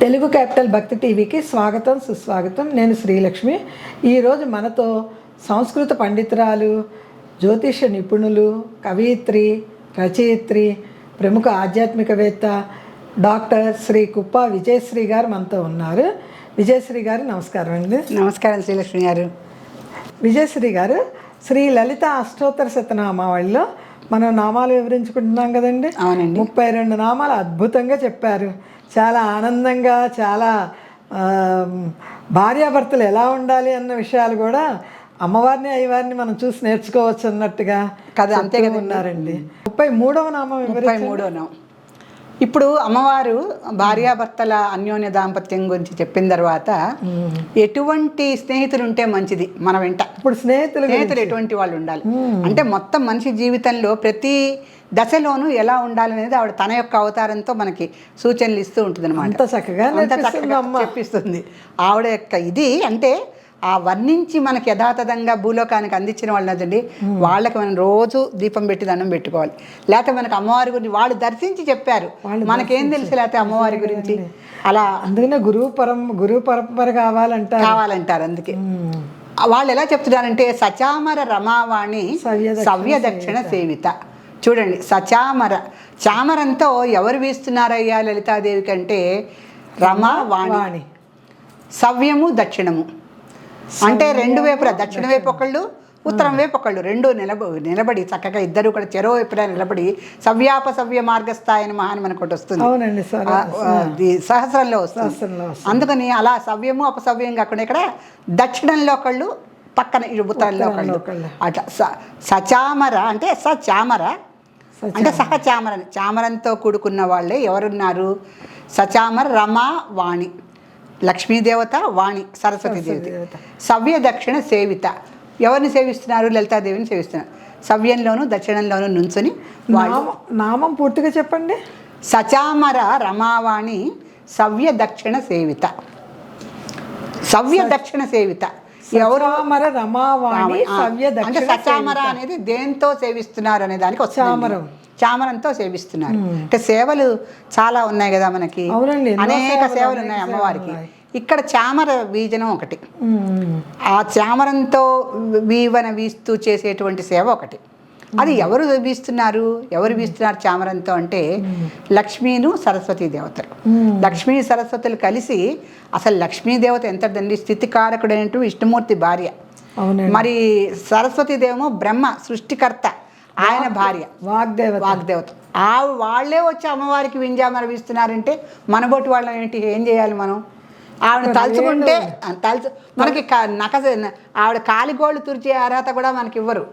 Telugu capital భక్తి టీవీకి స్వాగతం సుస్వాగతం. నేను శ్రీలక్ష్మి. ఈరోజు మనతో సంస్కృత పండితురాలు, జ్యోతిష నిపుణులు, కవయిత్రి, రచయిత్రి, ప్రముఖ ఆధ్యాత్మికవేత్త డాక్టర్ శ్రీ కుప్ప విజయశ్రీ గారు మనతో ఉన్నారు. విజయశ్రీ గారు నమస్కారం అండి. నమస్కారం శ్రీలక్ష్మి గారు. విజయశ్రీ గారు, శ్రీ లలిత అష్టోత్తర శతనామావళిలో మనం నామాలు వివరించుకుంటున్నాం కదండి. అవునండి. 32 నామాలు అద్భుతంగా చెప్పారు. చాలా ఆనందంగా, చాలా భార్యాభర్తలు ఎలా ఉండాలి అన్న విషయాలు కూడా అమ్మవారిని అయ్యవారిని మనం చూసి నేర్చుకోవచ్చు అన్నట్టుగా కదా, అంతే కదా ఉన్నారండి. 33వ నామం 33వ నామం. ఇప్పుడు అమ్మవారు భార్యాభర్తల అన్యోన్య దాంపత్యం గురించి చెప్పిన తర్వాత ఎటువంటి స్నేహితులు ఉంటే మంచిది మన వెంట. ఇప్పుడు స్నేహితులు ఎటువంటి వాళ్ళు ఉండాలి అంటే మొత్తం మనిషి జీవితంలో ప్రతి దశలోనూ ఎలా ఉండాలనేది ఆవిడ తన యొక్క అవతారంతో మనకి సూచనలు ఇస్తూ ఉంటుంది అనమాట. అంత చక్కగా చెప్పిస్తుంది ఆవిడ యొక్క ఇది. అంటే ఆ వర్ణించి మనకి యథాతథంగా భూలోకానికి అందించిన వాళ్ళు అదండి, వాళ్ళకి మనం రోజు దీపం పెట్టి దండం పెట్టుకోవాలి. లేకపోతే మనకు అమ్మవారి గురించి వాళ్ళు దర్శించి చెప్పారు, మనకేం తెలుసు లేకపోతే అమ్మవారి గురించి. అలా అందుకనే గురువు పరంపర కావాలంటారు. అందుకే వాళ్ళు ఎలా చెప్తున్నారంటే సచామర రమావాణి సవ్య దక్షిణ సేవిత. చూడండి, చామరంతో ఎవరు వీస్తున్నారయ్యా లలితాదేవి కంటే రమావాణి. సవ్యము దక్షిణము అంటే రెండు వైపులా, దక్షిణ వైపు ఒకళ్ళు ఉత్తరం వైపు ఒకళ్ళు రెండు నిలబడి చక్కగా ఇద్దరు కూడా చెరో వైపులా నిలబడి సవ్య మార్గస్థాయని మహాని మనకు ఒకటి వస్తుంది. సహస్రంలో వస్తుంది. అందుకని అలా సవ్యము అపసవ్యం కాకుండా ఇక్కడ దక్షిణంలో ఒకళ్ళు, పక్కన ఉత్తరంలో ఒకళ్ళు, అట్లా సచామర అంటే సచామర అంటే సహచామర, చామరంతో కూడుకున్న వాళ్ళే ఎవరున్నారు? సచామర రమా వాణి, లక్ష్మీదేవత, వాణి సరస్వతి దేవత. సవ్య దక్షిణ సేవిత, ఎవరిని సేవిస్తున్నారు? లలితాదేవిని సేవిస్తున్నారు. సవ్యంలోను దక్షిణంలోను నుంచుని. నామం పూర్తిగా చెప్పండి. సచామర రమావాణి సవ్య దక్షిణ సేవిత. సవ్య దక్షిణ సేవిత ఎవరు? అంటే సచామర అనేది దేంతో సేవిస్తున్నారు అనే దానికి చామరంతో సేవిస్తున్నారు. అంటే సేవలు చాలా ఉన్నాయి కదా మనకి, అనేక సేవలు ఉన్నాయి అమ్మవారికి. ఇక్కడ చామర వీజనం ఒకటి, ఆ చామరంతో వీస్తూ చేసేటువంటి సేవ ఒకటి. అది ఎవరు వీస్తున్నారు చామరంతో అంటే లక్ష్మీను సరస్వతీ దేవతలు. లక్ష్మీ సరస్వతులు కలిసి, అసలు లక్ష్మీదేవత ఎంత దండి స్థితికారకుడైనట్టు విష్ణుమూర్తి భార్య. మరి సరస్వతీదేవమో బ్రహ్మ సృష్టికర్త, ఆయన భార్య వాగ్దేవత. వాళ్ళే వచ్చి అమ్మవారికి వింజామర వీస్తున్నారంటే మనబోటి వాళ్ళం ఏం చేయాలి మనం? ఆవిడ తలుచుకుంటే మనకి ఆవిడ కాలిగోళ్ళు తుడిచే అర్హత కూడా మనకి ఇవ్వరు.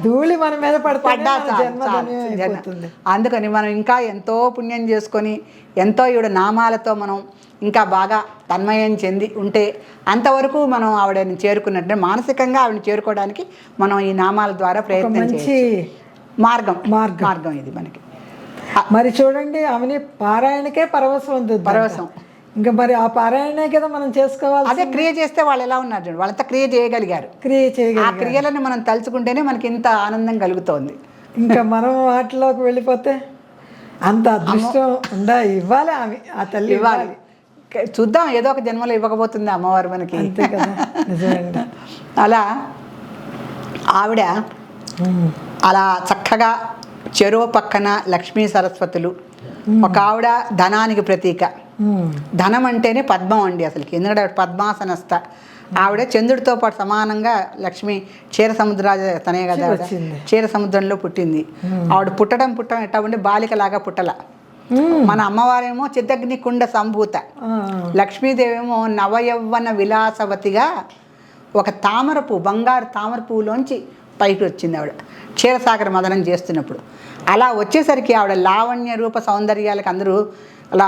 ధూళి మన మీద పడ్డా. అందుకని మనం ఇంకా ఎంతో పుణ్యం చేసుకొని ఎంతో ఈవిడ నామాలతో మనం ఇంకా బాగా తన్మయం చెంది ఉంటే అంతవరకు మనం ఆవిడని చేరుకున్నట్టు, మానసికంగా ఆవిడని చేరుకోవడానికి మనం ఈ నామాల ద్వారా ప్రయత్నం చేసి మార్గం ఇది మనకి. మరి చూడండి, ఆమెని పారాయణకే పరవశం. ఇంకా మరి ఆ పారాయణే కదా మనం చేసుకోవాలి. అదే క్రియ చేస్తే వాళ్ళు ఎలా ఉన్నారు చూడండి, వాళ్ళంతా క్రియ చేయగలిగారు. ఆ క్రియలను మనం తలుచుకుంటేనే మనకి ఇంత ఆనందం కలుగుతోంది. ఇంకా మనం వాటిలోకి వెళ్ళిపోతే అంత అదృష్టం ఇవ్వాలి ఆమె, ఆ తల్లి ఇవ్వాలి. చూద్దాం, ఏదో ఒక జన్మలో ఇవ్వకపోతుంది అమ్మవారు మనకి. అంతే కదా, నిజమండి. అలా ఆవిడ అలా చక్కగా చెరువు పక్కన లక్ష్మీ సరస్వతులు. ఒక ఆవిడ ధనానికి ప్రతీక. ధనం అంటేనే పద్మం అండి అసలుకి, ఎందుకంటే ఆవిడ పద్మాసనస్థ. ఆవిడ చంద్రుడితో పాటు సమానంగా లక్ష్మి క్షీర సముద్రాజ తనే కదా, క్షీర సముద్రంలో పుట్టింది. ఆవిడ పుట్టడం ఎట్టా ఉండి బాలికలాగా పుట్టల. మన అమ్మవారేమో చిత్తగ్ని కుండ సంభూత, లక్ష్మీదేవేమో నవయవ్వన విలాసవతిగా ఒక బంగారు తామర పువ్వులోంచి పైకి వచ్చింది ఆవిడ క్షీరసాగర మదనం చేస్తున్నప్పుడు. అలా వచ్చేసరికి ఆవిడ లావణ్య రూప సౌందర్యాలకు అందరూ అలా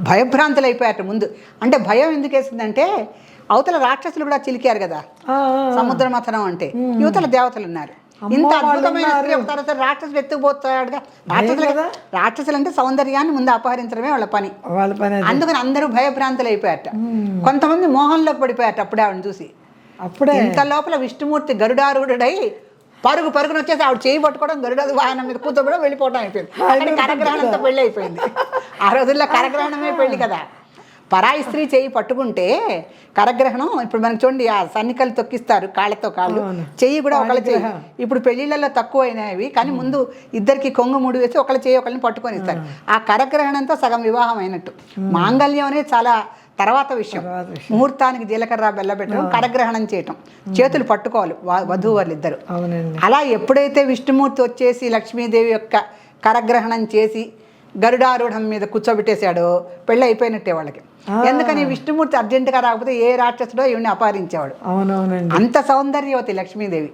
భయభ్రాంతులు అయిపోయారు ముందు. అంటే భయం ఎందుకు వేసిందంటే అవతల రాక్షసులు కూడా చిలికారు కదా, సముద్ర మథనం అంటే యువతల దేవతలు ఉన్నారు. ఇంత అద్భుతమైన రాక్షసులు ఎత్తుకుపోతాడుగా. రాక్షసులు అంటే సౌందర్యాన్ని ముందు అపహరించడమే వాళ్ళ పని. అందుకని అందరూ భయభ్రాంతులు అయిపోయారట. కొంతమంది మోహంలోకి పడిపోయారట అప్పుడే ఆవిడని చూసి. ఇంత లోపల విష్ణుమూర్తి గరుడారూఢుడై పరుగున వచ్చేసి ఆవిడ చేయి పట్టుకోవడం, గరుడ వాహనం మీద కూర్చోబడం, వెళ్ళిపోవడం అయిపోయింది. కరగ్రహణంతో పెళ్ళి అయిపోయింది. ఆ రోజుల్లో కరగ్రహణమే పెళ్ళి కదా. పరాయి స్త్రీ చేయి పట్టుకుంటే కరగ్రహణం. ఇప్పుడు మనకి చూడండి ఆ సన్నికలు తొక్కిస్తారు కాళ్ళతో కాళ్ళు, చెయ్యి కూడా ఒకళ్ళ చెయ్యి. ఇప్పుడు పెళ్లిళ్ళలో తక్కువ అయినవి కానీ ముందు ఇద్దరికి కొంగు ముడి వేసి ఒకళ్ళ చెయ్యి ఒకళ్ళని పట్టుకొని ఇస్తారు. ఆ కరగ్రహణంతో సగం వివాహం అయినట్టు. మాంగళ్యం అనేది చాలా తర్వాత విషయం. ముహూర్తానికి జీలకర్ర బెల్లబెట్టడం, కరగ్రహణం చేయటం, చేతులు పట్టుకోవాలి వధూవరులు ఇద్దరు. అలా ఎప్పుడైతే విష్ణుమూర్తి వచ్చేసి లక్ష్మీదేవి యొక్క కరగ్రహణం చేసి గరుడారూఢం మీద కూర్చోబెట్టేశాడో పెళ్ళి అయిపోయినట్టే వాళ్ళకి. ఎందుకని విష్ణుమూర్తి అర్జెంటుగా రాకపోతే ఏ రాక్షసుడో ఈవిని అపహరించేవాడు. అంత సౌందర్యవతి లక్ష్మీదేవి.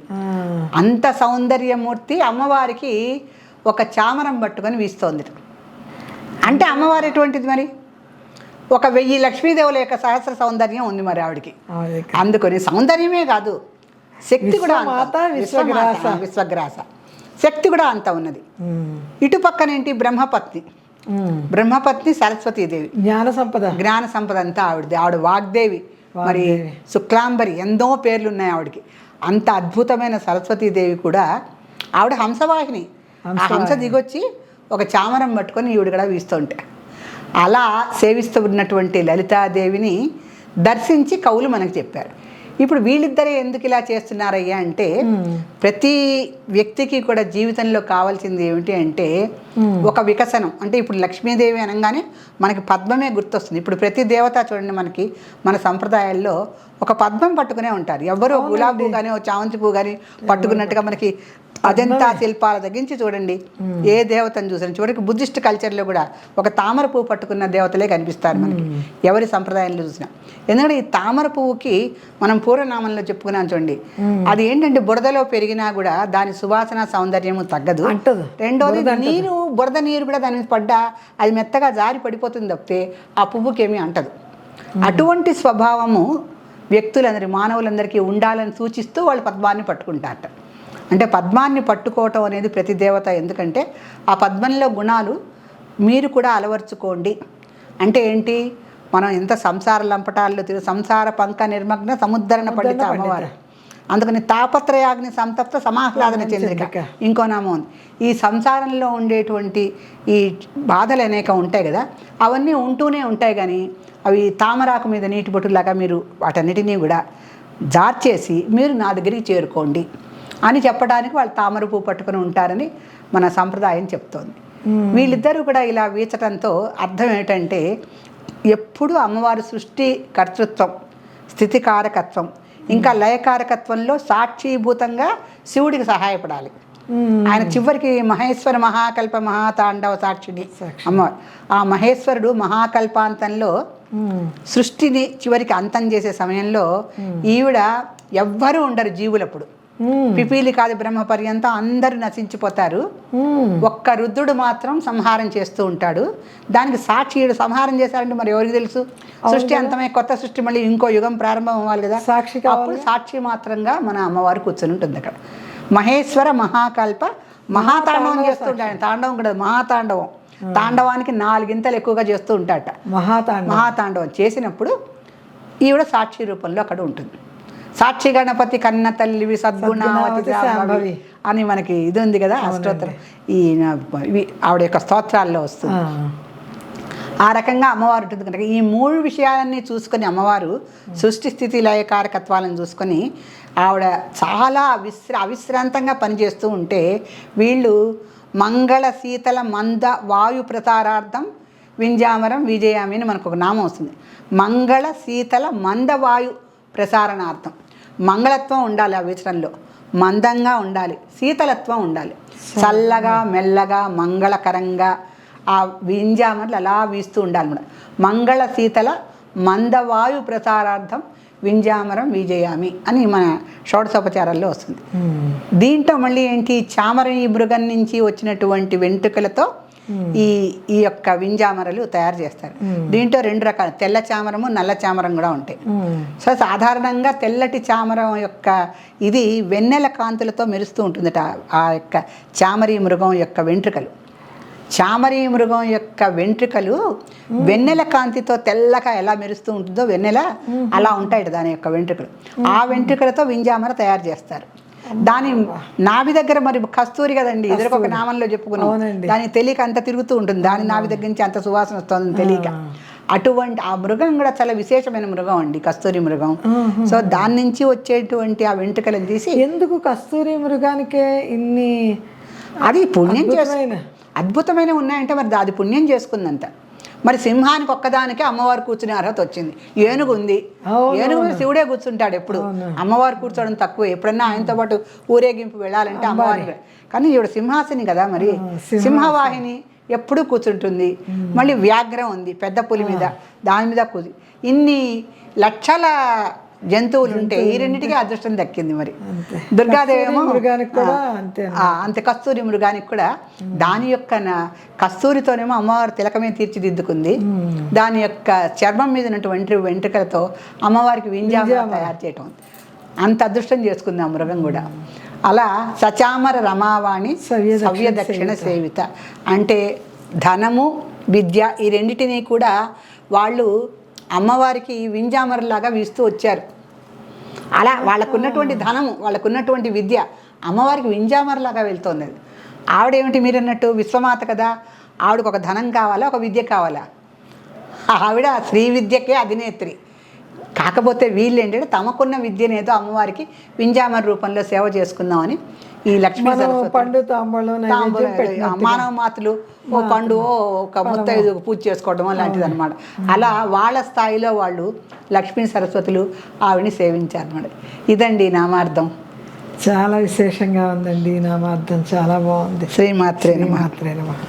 అంత సౌందర్యమూర్తి అమ్మవారికి ఒక చామరం పట్టుకొని వీస్తోంది. అంటే అమ్మవారు ఎటువంటిది మరి? ఒక 1000 లక్ష్మీదేవుల యొక్క సహస్ర సౌందర్యం ఉంది మరి ఆవిడికి. అందుకని సౌందర్యమే కాదు, శక్తి కూడా, విశ్వగ్రాస శక్తి కూడా అంత ఉన్నది. ఇటు పక్కనేంటి బ్రహ్మపత్ని. బ్రహ్మపత్ని సరస్వతీదేవి, జ్ఞాన సంపద అంతా ఆవిడది. ఆవిడ వాగ్దేవి, మరి శుక్లాంబరి, ఎన్నో పేర్లు ఉన్నాయి ఆవిడకి. అంత అద్భుతమైన సరస్వతీదేవి కూడా ఆవిడ హంసవాహిని. ఆ హంస దిగొచ్చి ఒక చామరం పట్టుకొని ఈవిడ కూడా వీస్తుంటే అలా సేవిస్తూ ఉన్నటువంటి లలితాదేవిని దర్శించి కవులు మనకు చెప్పారు. ఇప్పుడు వీళ్ళిద్దరే ఎందుకు ఇలా చేస్తున్నారయ్యా అంటే, ప్రతి వ్యక్తికి కూడా జీవితంలో కావాల్సింది ఏమిటి అంటే ఒక వికసనం. అంటే ఇప్పుడు లక్ష్మీదేవి అనగానే మనకి పద్మమే గుర్తొస్తుంది. ఇప్పుడు ప్రతి దేవత చూడండి, మనకి మన సంప్రదాయాల్లో ఒక పద్మం పట్టుకునే ఉంటారు. ఎవరో గులాబీ పువ్వు కానీ చామంతి పువ్వు కానీ పట్టుకున్నట్టుగా మనకి అజంతా శిల్పాల తగ్గించి చూడండి, ఏ దేవతను చూసాను చివరికి బుద్ధిస్ట్ కల్చర్లో కూడా ఒక తామర పువ్వు పట్టుకున్న దేవతలే కనిపిస్తారు మనకి ఎవరి సంప్రదాయంలో చూసినా. ఎందుకంటే ఈ తామర పువ్వుకి మనం పూర్వనామంలో చెప్పుకున్నాం చూడండి, అది ఏంటంటే బురదలో పెరిగినా కూడా దాని సువాసన సౌందర్యము తగ్గదు. రెండోది నీరు, బురద నీరు కూడా దాని మీద పడ్డా అది మెత్తగా జారి పడిపోతుంది తప్పితే ఆ పువ్వుకేమీ అంటదు. అటువంటి స్వభావము వ్యక్తులందరి మానవులందరికీ ఉండాలని సూచిస్తూ వాళ్ళు పద్మాన్ని పట్టుకుంటారట. అంటే పద్మాన్ని పట్టుకోవటం అనేది ప్రతి దేవత, ఎందుకంటే ఆ పద్మంలో గుణాలు మీరు కూడా అలవర్చుకోండి. అంటే ఏంటి, మనం ఎంత సంసార లంపటాల్లో సంసార పంక నిర్మగ్న సముద్ధరణ పండిత అమ్మవారు. అందుకని తాపత్రయాగ్ని సంతప్త సమాహ్లాదన చంద్రిక ఇంకో నామం ఉంది. ఈ సంసారంలో ఉండేటువంటి ఈ బాధలు అనేక ఉంటాయి కదా, అవన్నీ ఉంటూనే ఉంటాయి. కానీ అవి తామరాకు మీద నీటి బొట్టులాగా మీరు వాటన్నిటినీ కూడా జార్చేసి మీరు నా దగ్గరికి చేరుకోండి అని చెప్పడానికి వాళ్ళు తామర పువ్వు పట్టుకుని ఉంటారని మన సంప్రదాయం చెప్తోంది. వీళ్ళిద్దరూ కూడా ఇలా వీచటంతో అర్థం ఏంటంటే, ఎప్పుడు అమ్మవారు సృష్టి కర్తృత్వం, స్థితికారకత్వం, ఇంకా లయకారకత్వంలో సాక్షీభూతంగా శివుడికి సహాయపడాలి. ఆయన చివరికి మహేశ్వర మహాకల్ప మహాతాండవ సాక్షిని అమ్మవారు. ఆ మహేశ్వరుడు మహాకల్పాంతంలో సృష్టిని చివరికి అంతం చేసే సమయంలో ఈవిడ ఎవ్వరూ ఉండరు జీవులప్పుడు. పిపీలి కాదు బ్రహ్మ పర్యంతం అందరూ నశించిపోతారు. ఒక్క రుద్రుడు మాత్రం సంహారం చేస్తూ ఉంటాడు. దానికి సాక్షి సంహారం చేశారంటే మరి ఎవరికి తెలుసు? సృష్టి అంతమే, కొత్త సృష్టి మళ్ళీ ఇంకో యుగం ప్రారంభం అవ్వాలి కదా. అప్పుడు సాక్షి మాత్రంగా మన అమ్మవారు కూర్చొని ఉంటుంది అక్కడ. మహేశ్వర మహాకల్ప మహాతాండవం చేస్తూ ఉంటాడు. తాండవం కూడా మహాతాండవం, తాండవానికి 4 గింతలు ఎక్కువగా చేస్తూ ఉంటాడట. మహాతాండవం చేసినప్పుడు ఈవిడ సాక్షి రూపంలో అక్కడ ఉంటుంది. సాక్షి గణపతి కన్న తల్లివి సద్గుణావతి అని మనకి ఇది ఉంది కదా అష్టోత్తరం, ఈ ఆవిడ యొక్క స్తోత్రాల్లో వస్తుంది. ఆ రకంగా అమ్మవారు ఉంటుంది కనుక ఈ 3 విషయాలన్నీ చూసుకొని అమ్మవారు సృష్టి స్థితి లయకారకత్వాలను చూసుకొని ఆవిడ చాలా అవిశ్రాంతంగా పనిచేస్తూ ఉంటే, వీళ్ళు మంగళ శీతల మంద వాయు ప్రసారార్థం వింజామరం విజయామి అని మనకు ఒక నామం వస్తుంది. మంగళ శీతల మంద వాయు ప్రసారణార్థం. మంగళత్వం ఉండాలి ఆ వీచడంలో, మందంగా ఉండాలి, శీతలత్వం ఉండాలి, చల్లగా మెల్లగా మంగళకరంగా ఆ వింజామర్లు అలా వీస్తూ ఉండాలి కూడా. మంగళ శీతల మందవాయు ప్రసారార్థం వింజామరం విజయామి అని మన షోడశోపచారాల్లో వస్తుంది. దీంట్లో మళ్ళీ ఏంటి, చామరం ఈ మృగం నుంచి వచ్చినటువంటి వెంట్రుకలతో ఈ యొక్క వింజామరలు తయారు చేస్తారు. దీంట్లో 2 రకాలు, తెల్ల చామరము నల్ల చామరం కూడా ఉంటాయి. సో సాధారణంగా తెల్లటి చామరం యొక్క ఇది వెన్నెల కాంతులతో మెరుస్తూ ఉంటుందట ఆ యొక్క చామరీ మృగం యొక్క వెంట్రుకలు. చామరీ మృగం యొక్క వెంట్రుకలు వెన్నెల కాంతితో తెల్లగా ఎలా మెరుస్తూ ఉంటుందో వెన్నెల అలా ఉంటాయి దాని యొక్క వెంట్రుకలు. ఆ వెంట్రుకలతో వింజామర తయారు చేస్తారు. దాని నాభి దగ్గర మరి కస్తూరి కదండి, ఎదురొక నామంలో చెప్పుకున్నాం. దాని తెలియక అంత తిరుగుతూ ఉంటుంది, దాని నాభి దగ్గర నుంచి అంత సువాసన వస్తుంది తెలియక. అటువంటి ఆ మృగం కూడా చాలా విశేషమైన మృగం అండి, కస్తూరి మృగం. సో దాని నుంచి వచ్చేటువంటి ఆ వెంట్రుకలను తీసి ఎందుకు కస్తూరి మృగానికే ఇన్ని అది పుణ్యం అద్భుతమైన అద్భుతమైన ఉన్నాయంటే మరి అది పుణ్యం చేసుకుందంట. మరి సింహానికి ఒక్కదానికే అమ్మవారు కూర్చునే అర్హత వచ్చింది. ఏనుగు ఉంది, ఏనుగు మీద శివుడే కూర్చుంటాడు ఎప్పుడు, అమ్మవారు కూర్చోవడం తక్కువ. ఎప్పుడన్నా ఆయనతో పాటు ఊరేగింపు వెళ్ళాలంటే అమ్మవారి, కానీ ఈవిడ సింహాసిని కదా, మరి సింహవాహిని ఎప్పుడూ కూర్చుంటుంది. మళ్ళీ వ్యాఘ్రం ఉంది పెద్ద పులి మీద, దాని మీద ఇన్ని లక్షల జంతువులు ఉంటే ఈ రెండింటికి అదృష్టం దక్కింది. మరి దుర్గాదేవి ఏమో అంతే, కస్తూరి మృగానికి కూడా దాని యొక్క కస్తూరితోనేమో అమ్మవారు తిలకమే తీర్చిదిద్దుకుంది. దాని యొక్క చర్మం మీద ఉన్నటువంటి వెంట్రుకలతో అమ్మవారికి వింజామర తయారు చేయటం, అంత అదృష్టం చేసుకుంది ఆ మృగం కూడా. అలా సచామర రమావాణి సవ్య దక్షిణ సేవిత అంటే ధనము విద్య ఈ రెండింటినీ కూడా వాళ్ళు అమ్మవారికి వింజామరలాగా వీస్తూ వచ్చారు. అలా వాళ్ళకున్నటువంటి ధనము, వాళ్ళకున్నటువంటి విద్య అమ్మవారికి వింజామరలాగా వెళ్తుంది. ఆవిడేమిటి మీరు అన్నట్టు విశ్వమాత కదా, ఆవిడకు ఒక ధనం కావాలా, ఒక విద్య కావాలా? ఆవిడ శ్రీ విద్యకే అధినేత్రి. కాకపోతే వీళ్ళు ఏంటంటే తమకున్న విద్యనేదో అమ్మవారికి వింజామర రూపంలో సేవ చేసుకుందామని ఈ లక్ష్మీ పండు తాంబూలం మానవ మాతలు ఓ పండు ఒక ముత్తైదు పూజ చేసుకోవడం అలాంటిది అనమాట. అలా వాళ్ళ స్థాయిలో వాళ్ళు లక్ష్మీ సరస్వతులు ఆవిడని సేవించారు అనమాట. ఇదండి నామార్థం. చాలా విశేషంగా ఉందండి నామార్థం, చాలా బాగుంది. శ్రీమాత్రే మాత్రే నమః.